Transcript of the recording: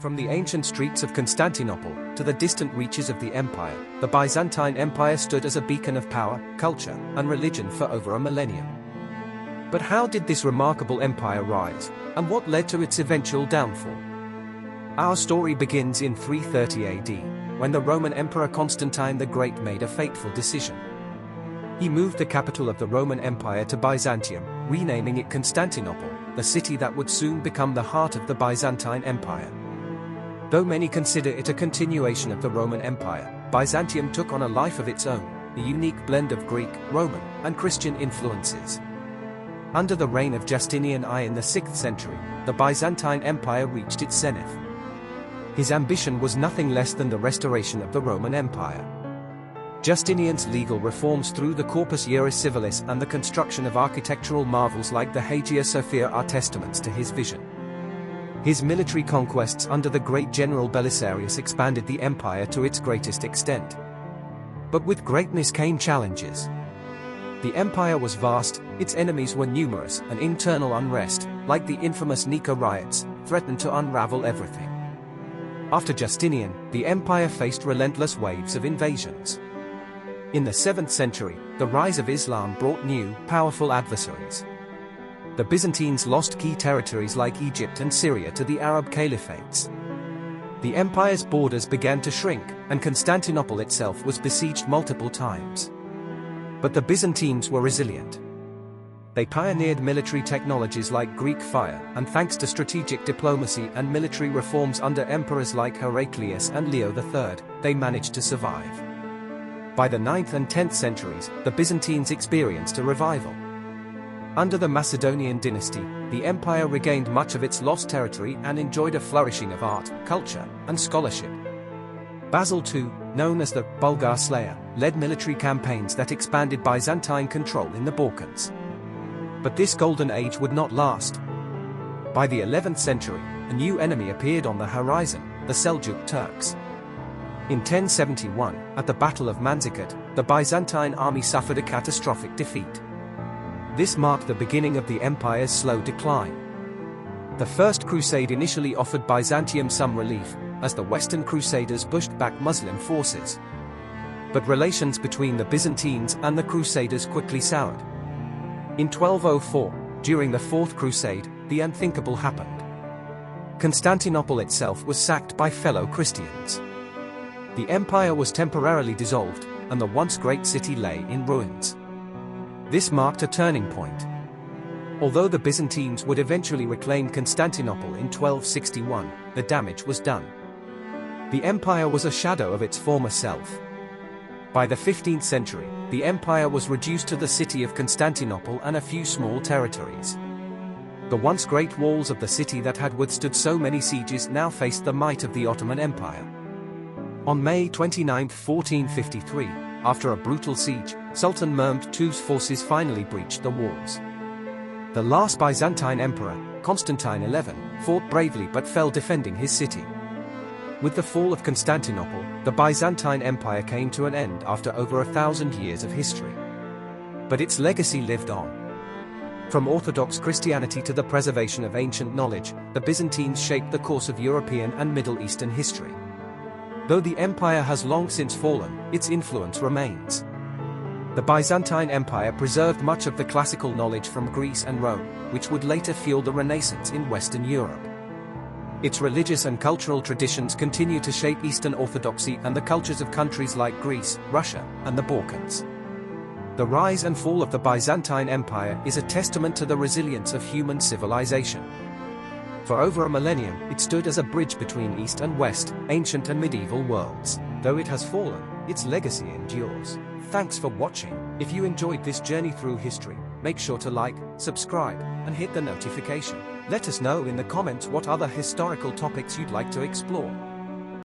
From the ancient streets of Constantinople to the distant reaches of the empire, the Byzantine Empire stood as a beacon of power, culture, and religion for over a millennium. But how did this remarkable empire rise, and what led to its eventual downfall? Our story begins in 330 AD, when the Roman Emperor Constantine the Great made a fateful decision. He moved the capital of the Roman Empire to Byzantium, renaming it Constantinople, the city that would soon become the heart of the Byzantine Empire. Though many consider it a continuation of the Roman Empire, Byzantium took on a life of its own, a unique blend of Greek, Roman, and Christian influences. Under the reign of Justinian I in the 6th century, the Byzantine Empire reached its zenith. His ambition was nothing less than the restoration of the Roman Empire. Justinian's legal reforms through the Corpus Juris Civilis and the construction of architectural marvels like the Hagia Sophia are testaments to his vision. His military conquests under the great general Belisarius expanded the empire to its greatest extent. But with greatness came challenges. The empire was vast, its enemies were numerous, and internal unrest, like the infamous Nika riots, threatened to unravel everything. After Justinian, the empire faced relentless waves of invasions. In the 7th century, the rise of Islam brought new, powerful adversaries. The Byzantines lost key territories like Egypt and Syria to the Arab caliphates. The empire's borders began to shrink, and Constantinople itself was besieged multiple times. But the Byzantines were resilient. They pioneered military technologies like Greek fire, and thanks to strategic diplomacy and military reforms under emperors like Heraclius and Leo III, they managed to survive. By the 9th and 10th centuries, the Byzantines experienced a revival. Under the Macedonian dynasty, the empire regained much of its lost territory and enjoyed a flourishing of art, culture, and scholarship. Basil II, known as the Bulgar Slayer, led military campaigns that expanded Byzantine control in the Balkans. But this golden age would not last. By the 11th century, a new enemy appeared on the horizon, the Seljuk Turks. In 1071, at the Battle of Manzikert, the Byzantine army suffered a catastrophic defeat. This marked the beginning of the empire's slow decline. The First Crusade initially offered Byzantium some relief, as the Western Crusaders pushed back Muslim forces. But relations between the Byzantines and the Crusaders quickly soured. In 1204, during the Fourth Crusade, the unthinkable happened. Constantinople itself was sacked by fellow Christians. The empire was temporarily dissolved, and the once great city lay in ruins. This marked a turning point. Although the Byzantines would eventually reclaim Constantinople in 1261, the damage was done. The empire was a shadow of its former self. By the 15th century, the empire was reduced to the city of Constantinople and a few small territories. The once great walls of the city that had withstood so many sieges now faced the might of the Ottoman Empire. On May 29, 1453, after a brutal siege, Sultan Mehmed II's forces finally breached the walls. The last Byzantine emperor, Constantine XI, fought bravely but fell defending his city. With the fall of Constantinople, the Byzantine Empire came to an end after over 1,000 years of history. But its legacy lived on. From Orthodox Christianity to the preservation of ancient knowledge, the Byzantines shaped the course of European and Middle Eastern history. Though the empire has long since fallen, its influence remains. The Byzantine Empire preserved much of the classical knowledge from Greece and Rome, which would later fuel the Renaissance in Western Europe. Its religious and cultural traditions continue to shape Eastern Orthodoxy and the cultures of countries like Greece, Russia, and the Balkans. The rise and fall of the Byzantine Empire is a testament to the resilience of human civilization. For over a millennium, it stood as a bridge between East and West, ancient and medieval worlds. Though it has fallen, its legacy endures. Thanks for watching. If you enjoyed this journey through history, make sure to like, subscribe, and hit the notification. Let us know in the comments what other historical topics you'd like to explore.